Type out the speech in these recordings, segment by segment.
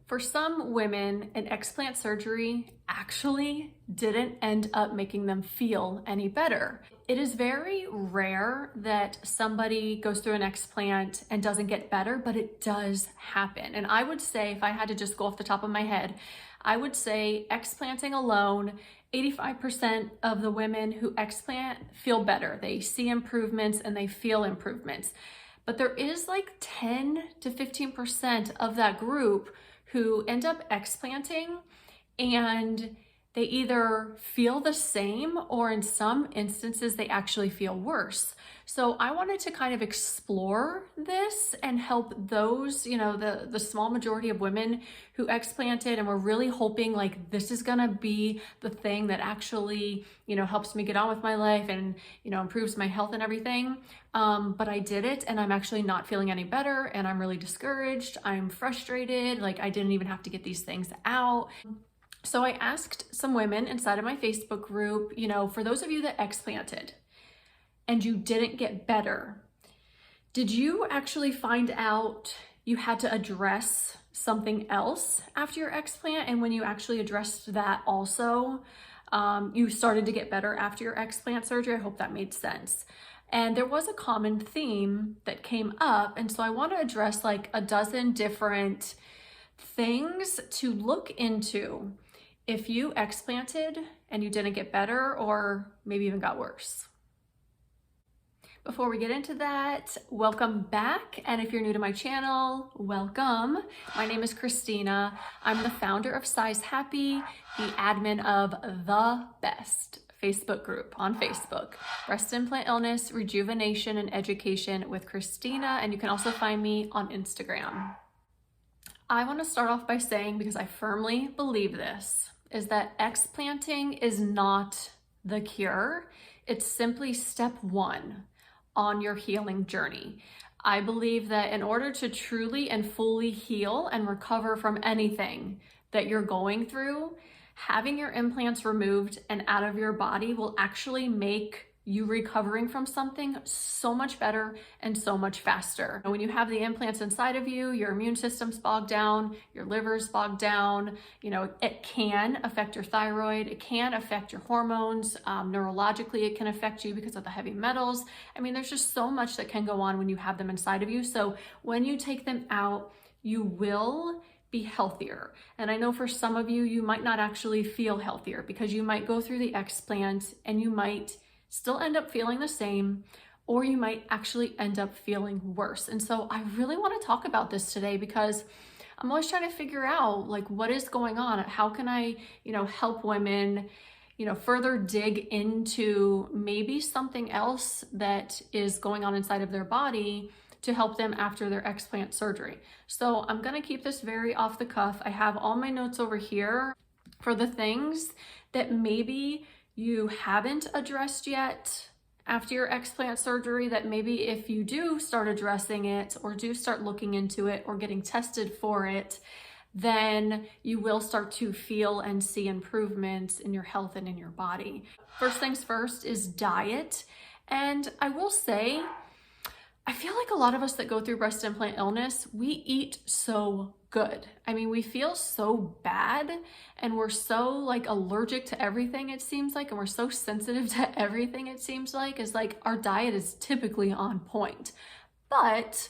For some women, an explant surgery actually didn't end up making them feel any better. It is very rare that somebody goes through an explant and doesn't get better, but it does happen. And I would say, if I had to just go off the top of my head, I would say explanting alone, 85% of the women who explant feel better. They see improvements and they feel improvements. But there is like 10 to 15% of that group who end up explanting and they either feel the same or in some instances they actually feel worse. So I wanted to kind of explore this and help those, the small majority of women who explanted and were really hoping like this is gonna be the thing that actually, helps me get on with my life and, improves my health and everything. But I did it and I'm actually not feeling any better and I'm really discouraged. I'm frustrated, like I didn't even have to get these things out. So I asked some women inside of my Facebook group, for those of you that explanted and you didn't get better, did you actually find out you had to address something else after your explant? And when you actually addressed that also, you started to get better after your explant surgery? I hope that made sense. And there was a common theme that came up. And so I want to address like a dozen different things to look into if you explanted and you didn't get better or maybe even got worse. Before we get into that, welcome back. And if you're new to my channel, welcome. My name is Christina. I'm the founder of Size Happy, the admin of The Best Facebook group on Facebook, Breast Implant Illness, Rejuvenation, and Education with Christina. And you can also find me on Instagram. I want to start off by saying, because I firmly believe this, is that explanting is not the cure. It's simply step one on your healing journey. I believe that in order to truly and fully heal and recover from anything that you're going through, having your implants removed and out of your body will actually make you recovering from something so much better and so much faster. When you have the implants inside of you, your immune system's bogged down, your liver's bogged down, it can affect your thyroid, it can affect your hormones, neurologically it can affect you because of the heavy metals. I mean, there's just so much that can go on when you have them inside of you. So when you take them out, you will be healthier. And I know for some of you, you might not actually feel healthier because you might go through the explant and you might still end up feeling the same, or you might actually end up feeling worse. And so I really want to talk about this today because I'm always trying to figure out like what is going on. How can I, help women, further dig into maybe something else that is going on inside of their body to help them after their explant surgery. So I'm going to keep this very off the cuff. I have all my notes over here for the things that maybe you haven't addressed yet after your explant surgery, that maybe if you do start addressing it or do start looking into it or getting tested for it, then you will start to feel and see improvements in your health and in your body. First things first is diet. And I will say, I feel like a lot of us that go through breast implant illness, we eat so good. I mean, we feel so bad and we're so like allergic to everything, it seems like, and we're so sensitive to everything, it seems like, is like our diet is typically on point. But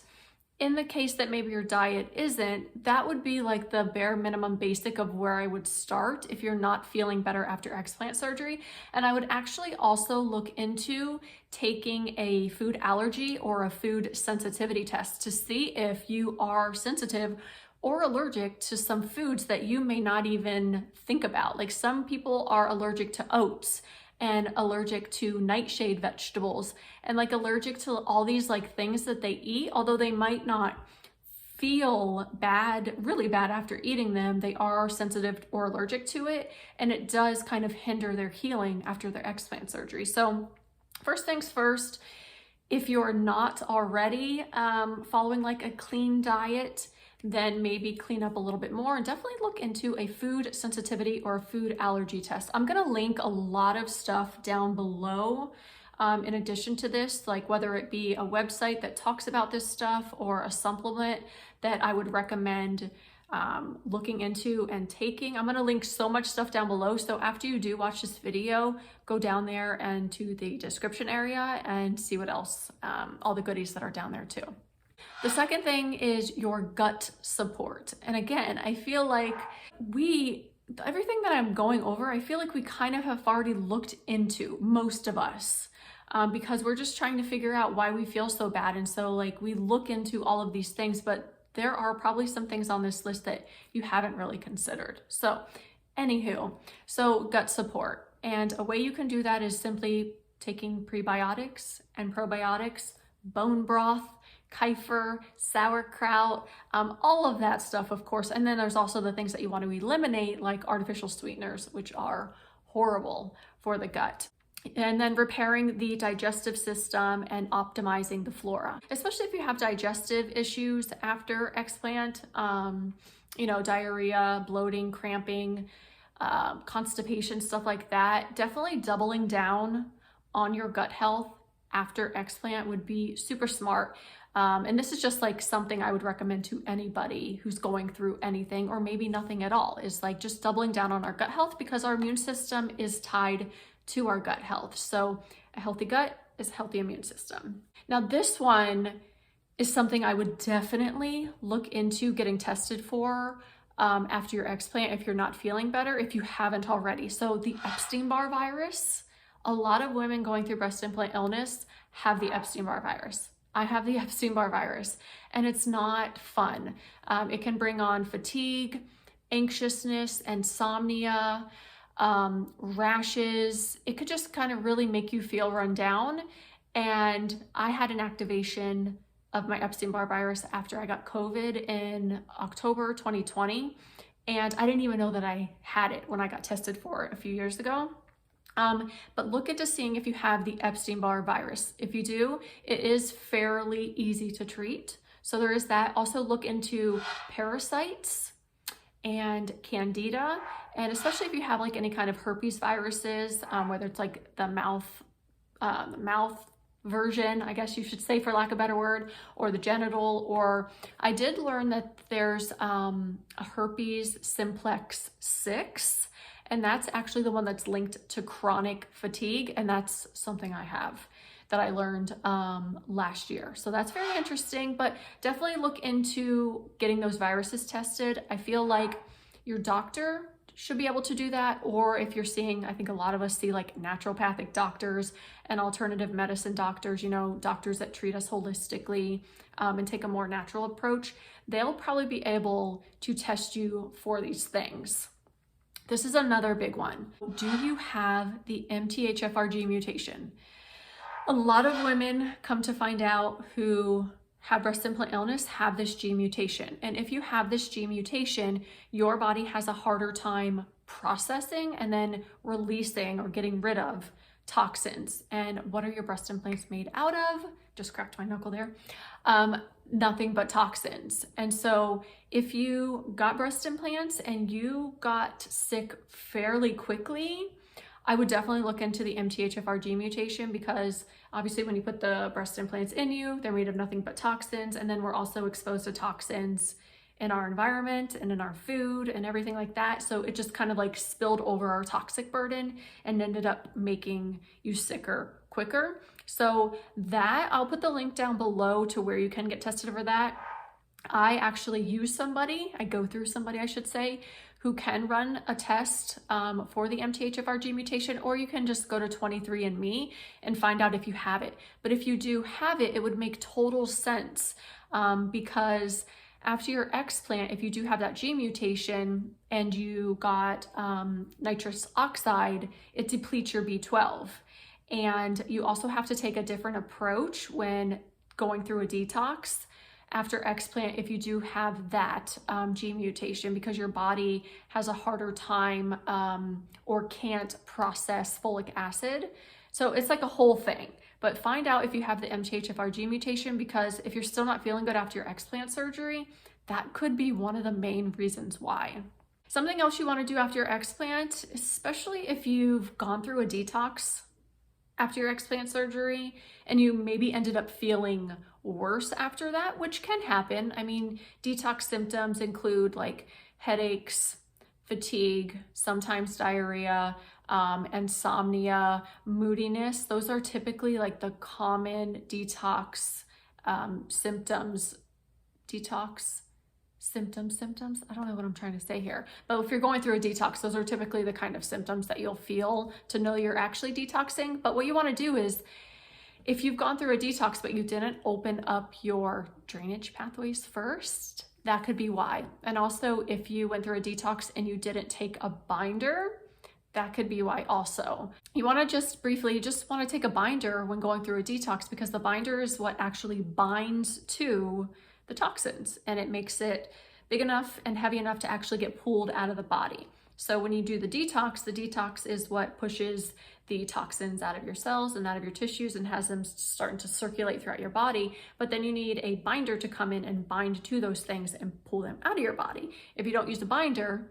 in the case that maybe your diet isn't, that would be like the bare minimum basic of where I would start if you're not feeling better after explant surgery. And I would actually also look into taking a food allergy or a food sensitivity test to see if you are sensitive or allergic to some foods that you may not even think about. Like some people are allergic to oats and allergic to nightshade vegetables and like allergic to all these like things that they eat, although they might not feel bad, really bad after eating them, they are sensitive or allergic to it. And it does kind of hinder their healing after their explant surgery. So first things first, if you're not already following like a clean diet, then maybe clean up a little bit more and definitely look into a food sensitivity or a food allergy test. I'm gonna link a lot of stuff down below in addition to this, like whether it be a website that talks about this stuff or a supplement that I would recommend looking into and taking. I'm going to link so much stuff down below. So after you do watch this video, go down there and to the description area and see what else, all the goodies that are down there too. The second thing is your gut support. And again, I feel like everything that I'm going over, I feel like we kind of have already looked into, most of us, because we're just trying to figure out why we feel so bad. And so like we look into all of these things, but there are probably some things on this list that you haven't really considered. So anywho, so gut support. And a way you can do that is simply taking prebiotics and probiotics, bone broth, kefir, sauerkraut, all of that stuff, of course. And then there's also the things that you want to eliminate, like artificial sweeteners, which are horrible for the gut. And then repairing the digestive system and optimizing the flora, especially if you have digestive issues after explant, diarrhea, bloating, cramping, constipation, stuff like that. Definitely doubling down on your gut health after explant would be super smart. And this is just like something I would recommend to anybody who's going through anything or maybe nothing at all, is like just doubling down on our gut health, because our immune system is tied to our gut health. So a healthy gut is a healthy immune system. Now this one is something I would definitely look into getting tested for after your explant if you're not feeling better, if you haven't already. So the Epstein-Barr virus, a lot of women going through breast implant illness have the Epstein-Barr virus. I have the Epstein-Barr virus, and it's not fun. It can bring on fatigue, anxiousness, insomnia, rashes. It could just kind of really make you feel run down. And I had an activation of my Epstein-Barr virus after I got COVID in October 2020. And I didn't even know that I had it when I got tested for it a few years ago. But look into seeing if you have the Epstein-Barr virus. If you do, it is fairly easy to treat. So there is that. Also look into parasites and CANDIDA, and especially if you have like any kind of herpes viruses, whether it's like the mouth version, I guess you should say, for lack of a better word, or the genital, or I did learn that there's a herpes simplex 6, and that's actually the one that's linked to chronic fatigue, and that's something I have that I learned last year. So that's very interesting, but definitely look into getting those viruses tested. I feel like your doctor should be able to do that, or if you're seeing, I think a lot of us see like naturopathic doctors and alternative medicine doctors, doctors that treat us holistically and take a more natural approach, they'll probably be able to test you for these things. This is another big one. Do you have the MTHFR gene mutation? A lot of women come to find out who have breast implant illness have this gene mutation. And if you have this gene mutation, your body has a harder time processing and then releasing or getting rid of toxins. And what are your breast implants made out of? Just cracked my knuckle there. Nothing but toxins. And so if you got breast implants and you got sick fairly quickly, I would definitely look into the MTHFR gene mutation, because obviously when you put the breast implants in you, they're made of nothing but toxins. And then we're also exposed to toxins in our environment and in our food and everything like that. So it just kind of like spilled over our toxic burden and ended up making you sicker quicker. So that, I'll put the link down below to where you can get tested for that. I actually go through somebody, I should say, who can run a test for the MTHFR gene mutation, or you can just go to 23andMe and find out if you have it. But if you do have it, it would make total sense because after your explant, if you do have that gene mutation and you got nitrous oxide, it depletes your B12. And you also have to take a different approach when going through a detox after explant if you do have that gene mutation, because your body has a harder time or can't process folic acid. So it's like a whole thing. But find out if you have the MTHFR gene mutation, because if you're still not feeling good after your explant surgery, that could be one of the main reasons why. Something else you want to do after your explant, especially if you've gone through a detox after your explant surgery and you maybe ended up feeling worse after that, which can happen. I mean, detox symptoms include like headaches, fatigue, sometimes diarrhea, insomnia, moodiness. Those are typically like the common detox symptoms. Detox symptoms. I don't know what I'm trying to say here, but if you're going through a detox, those are typically the kind of symptoms that you'll feel to know you're actually detoxing. But what you want to do is, if you've gone through a detox but you didn't open up your drainage pathways first, that could be why. And also, if you went through a detox and you didn't take a binder, that could be why also. You want to just briefly want to take a binder when going through a detox, because the binder is what actually binds to the toxins, and it makes it big enough and heavy enough to actually get pulled out of the body. So when you do the detox is what pushes the toxins out of your cells and out of your tissues and has them starting to circulate throughout your body. But then you need a binder to come in and bind to those things and pull them out of your body. If you don't use a binder,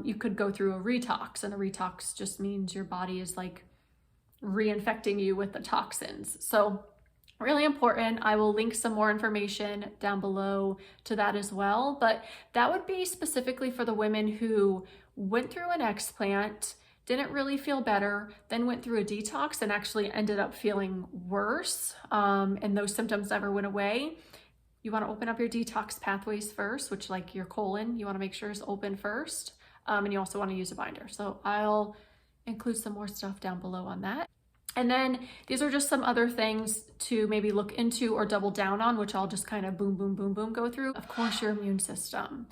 you could go through a retox, and a retox just means your body is like reinfecting you with the toxins. So really important. I will link some more information down below to that as well, but that would be specifically for the women who went through an explant, didn't really feel better, then went through a detox and actually ended up feeling worse, and those symptoms never went away. You want to open up your detox pathways first, which, like your colon, you want to make sure is open first, and you also want to use a binder. So I'll include some more stuff down below on that. And then these are just some other things to maybe look into or double down on, which I'll just kind of boom, boom, boom, boom go through. Of course, your immune system.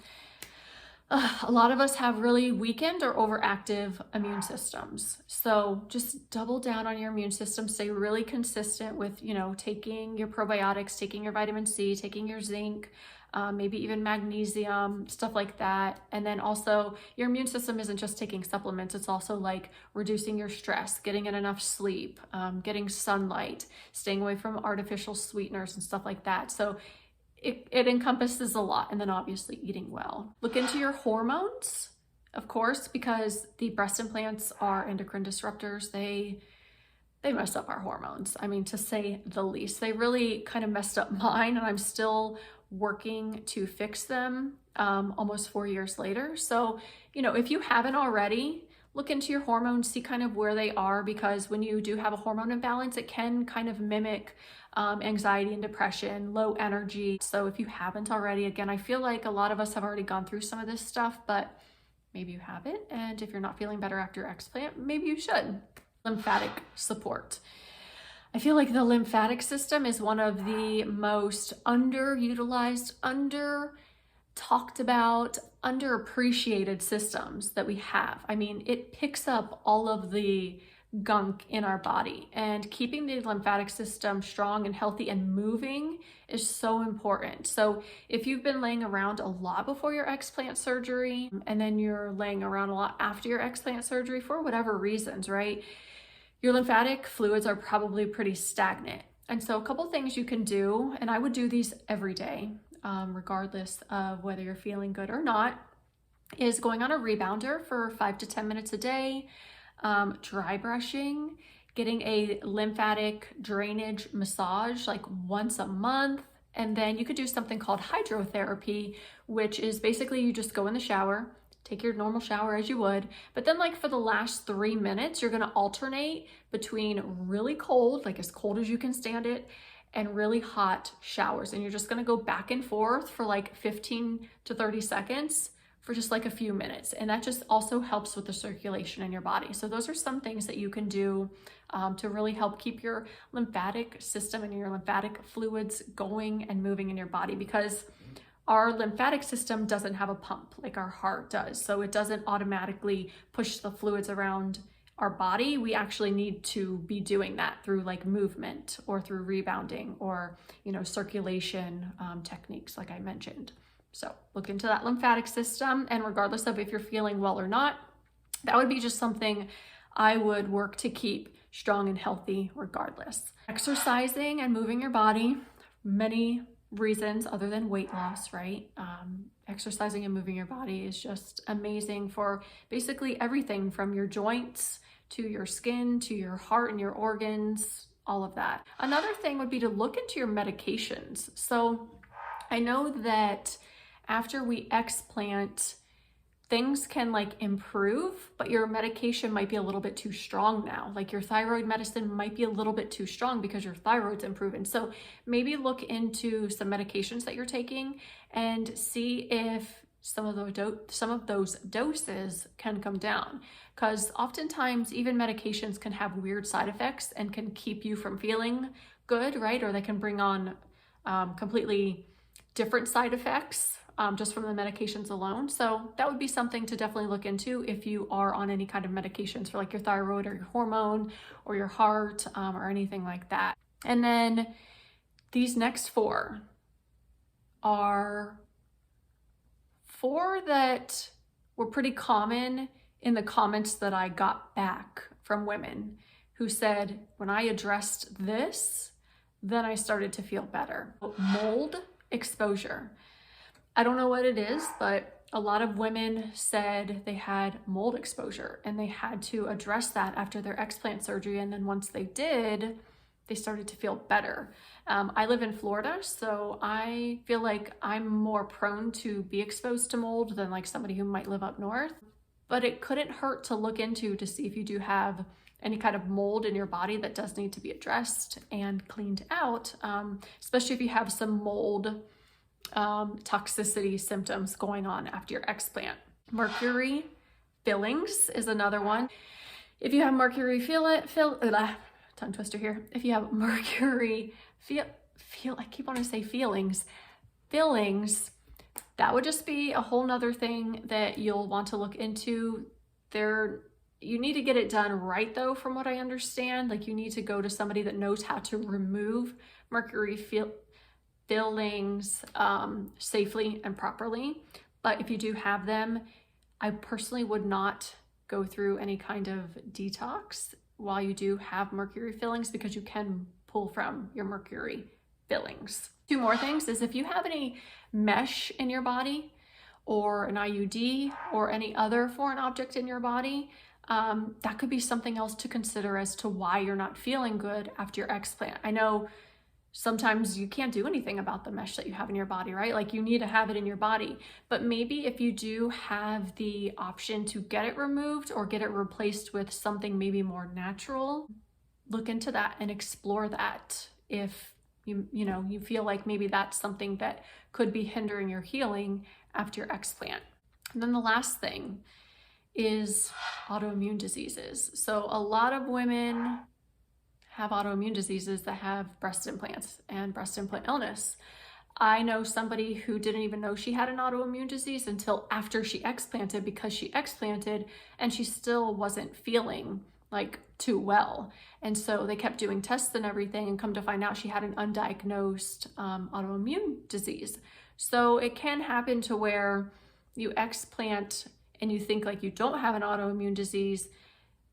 A lot of us have really weakened or overactive immune systems. So just double down on your immune system. Stay really consistent with, taking your probiotics, taking your vitamin C, taking your zinc, maybe even magnesium, stuff like that. And then also, your immune system isn't just taking supplements. It's also like reducing your stress, getting in enough sleep, getting sunlight, staying away from artificial sweeteners and stuff like that. So it encompasses a lot. And then obviously eating well. Look into your hormones, of course, because the breast implants are endocrine disruptors. They mess up our hormones. I mean, to say the least. They really kind of messed up mine, and I'm still working to fix them almost 4 years later. So, if you haven't already, look into your hormones, see kind of where they are, because when you do have a hormone imbalance, it can kind of mimic anxiety and depression, low energy. So if you haven't already, again, I feel like a lot of us have already gone through some of this stuff, but maybe you haven't. And if you're not feeling better after explant, maybe you should. Lymphatic support. I feel like the lymphatic system is one of the most underutilized, talked about, underappreciated systems that we have. I mean, it picks up all of the gunk in our body, and keeping the lymphatic system strong and healthy and moving is so important. So if you've been laying around a lot before your explant surgery, and then you're laying around a lot after your explant surgery for whatever reasons, right? Your lymphatic fluids are probably pretty stagnant. And so a couple things you can do, and I would do these every day, regardless of whether you're feeling good or not, is going on a rebounder for 5 to 10 minutes a day, dry brushing, getting a lymphatic drainage massage like once a month. And then you could do something called hydrotherapy, which is basically you just go in the shower, take your normal shower as you would, but then like for the last 3 minutes, you're gonna alternate between really cold, like as cold as you can stand it, and really hot showers. And you're just gonna go back and forth for like 15 to 30 seconds for just like a few minutes. And that just also helps with the circulation in your body. So those are some things that you can do to really help keep your lymphatic system and your lymphatic fluids going and moving in your body, because our lymphatic system doesn't have a pump like our heart does. So it doesn't automatically push the fluids around our body. We actually need to be doing that through like movement or through rebounding or, circulation techniques like I mentioned. So look into that lymphatic system, and regardless of if you're feeling well or not, that would be just something I would work to keep strong and healthy regardless. Exercising and moving your body, many reasons other than weight loss, right? Exercising and moving your body is just amazing for basically everything from your joints to your skin to your heart and your organs, all of that. Another thing would be to look into your medications. So I know that after we explant, things can like improve, but your medication might be a little bit too strong now. Like your thyroid medicine might be a little bit too strong because your thyroid's improving. So maybe look into some medications that you're taking and see if some of those doses can come down. Because oftentimes even medications can have weird side effects and can keep you from feeling good, right? Or they can bring on completely different side effects just from the medications alone. So that would be something to definitely look into if you are on any kind of medications for like your thyroid or your hormone or your heart or anything like that. And then these next 4 are 4 that were pretty common in the comments that I got back from women who said, when I addressed this, then I started to feel better. Mold exposure. I don't know what it is, but a lot of women said they had mold exposure and they had to address that after their explant surgery. And then once they did, they started to feel better. I live in Florida, so I feel like I'm more prone to be exposed to mold than like somebody who might live up north. But it couldn't hurt to look into to see if you do have any kind of mold in your body that does need to be addressed and cleaned out, especially if you have some mold toxicity symptoms going on after your explant. Mercury fillings is another one. If you have mercury tongue twister here. If you have mercury I keep wanting to say fillings, that would just be a whole nother thing that you'll want to look into. You need to get it done right though, from what I understand. Like you need to go to somebody that knows how to remove mercury fillings safely and properly. But if you do have them, I personally would not go through any kind of detox while you do have mercury fillings, because you can pull from your mercury fillings. 2 more things is if you have any mesh in your body or an IUD or any other foreign object in your body, that could be something else to consider as to why you're not feeling good after your explant. I know sometimes you can't do anything about the mesh that you have in your body, right? Like you need to have it in your body. But maybe if you do have the option to get it removed or get it replaced with something maybe more natural, look into that and explore that if you feel like maybe that's something that could be hindering your healing after your explant. And then the last thing is autoimmune diseases. So a lot of women have autoimmune diseases that have breast implants and breast implant illness. I know somebody who didn't even know she had an autoimmune disease until after she explanted, because she explanted and she still wasn't feeling like too well. And so they kept doing tests and everything and come to find out she had an undiagnosed autoimmune disease. So it can happen to where you explant and you think like you don't have an autoimmune disease,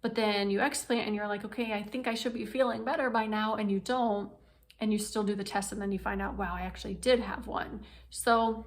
but then you explant and you're like, okay, I think I should be feeling better by now, and you don't, and you still do the test and then you find out, wow, I actually did have one. So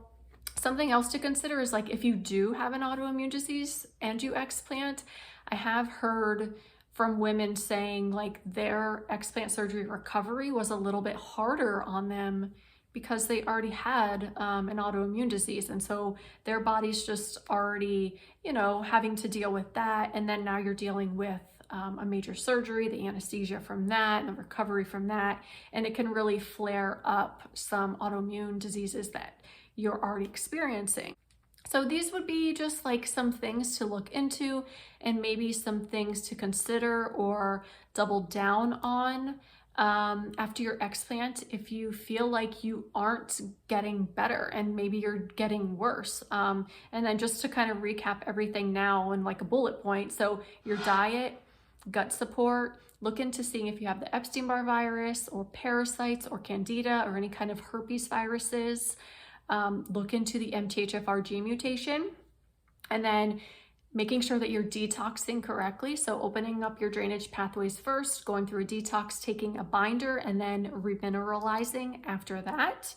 something else to consider is like if you do have an autoimmune disease and you explant, I have heard from women saying like their explant surgery recovery was a little bit harder on them because they already had an autoimmune disease. And so their body's just already, having to deal with that. And then now you're dealing with a major surgery, the anesthesia from that, and the recovery from that. And it can really flare up some autoimmune diseases that you're already experiencing. So these would be just like some things to look into and maybe some things to consider or double down on after your explant if you feel like you aren't getting better and maybe you're getting worse. And then just to kind of recap everything now in like a bullet point. So your diet, gut support, look into seeing if you have the Epstein-Barr virus or parasites or Candida or any kind of herpes viruses. Look into the MTHFR gene mutation, and then making sure that you're detoxing correctly. So opening up your drainage pathways first, going through a detox, taking a binder, and then remineralizing after that.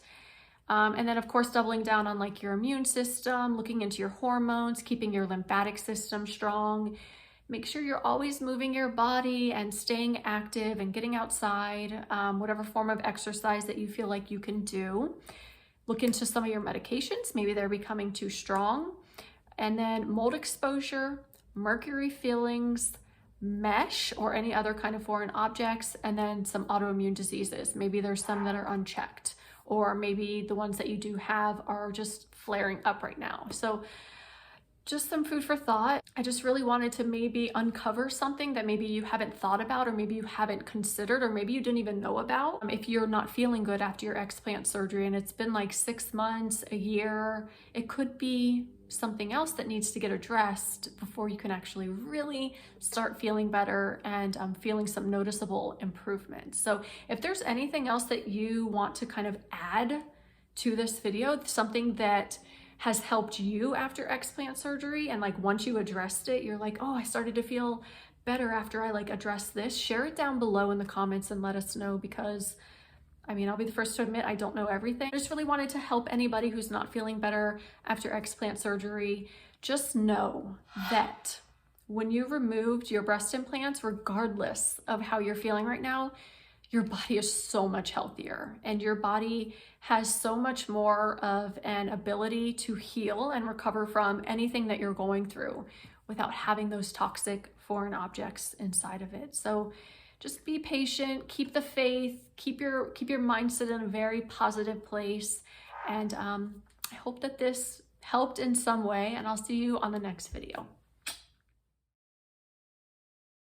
And then of course, doubling down on like your immune system, looking into your hormones, keeping your lymphatic system strong, Make sure you're always moving your body and staying active and getting outside, whatever form of exercise that you feel like you can do. Look into some of your medications. Maybe they're becoming too strong. And then mold exposure, mercury fillings, mesh or any other kind of foreign objects, and then some autoimmune diseases. Maybe there's some that are unchecked, or maybe the ones that you do have are just flaring up right now. So just some food for thought. I just really wanted to maybe uncover something that maybe you haven't thought about, or maybe you haven't considered, or maybe you didn't even know about. If you're not feeling good after your explant surgery and it's been like 6 months, a year, it could be something else that needs to get addressed before you can actually really start feeling better and feeling some noticeable improvements. So if there's anything else that you want to kind of add to this video, something that has helped you after explant surgery, and like once you addressed it, you're like, oh, I started to feel better after I like addressed this, share it down below in the comments and let us know, because I mean, I'll be the first to admit I don't know everything. I just really wanted to help anybody who's not feeling better after explant surgery. Just know that when you removed your breast implants, regardless of how you're feeling right now, your body is so much healthier, and your body has so much more of an ability to heal and recover from anything that you're going through without having those toxic foreign objects inside of it. So just be patient, keep the faith, keep your mindset in a very positive place. And I hope that this helped in some way, and I'll see you on the next video.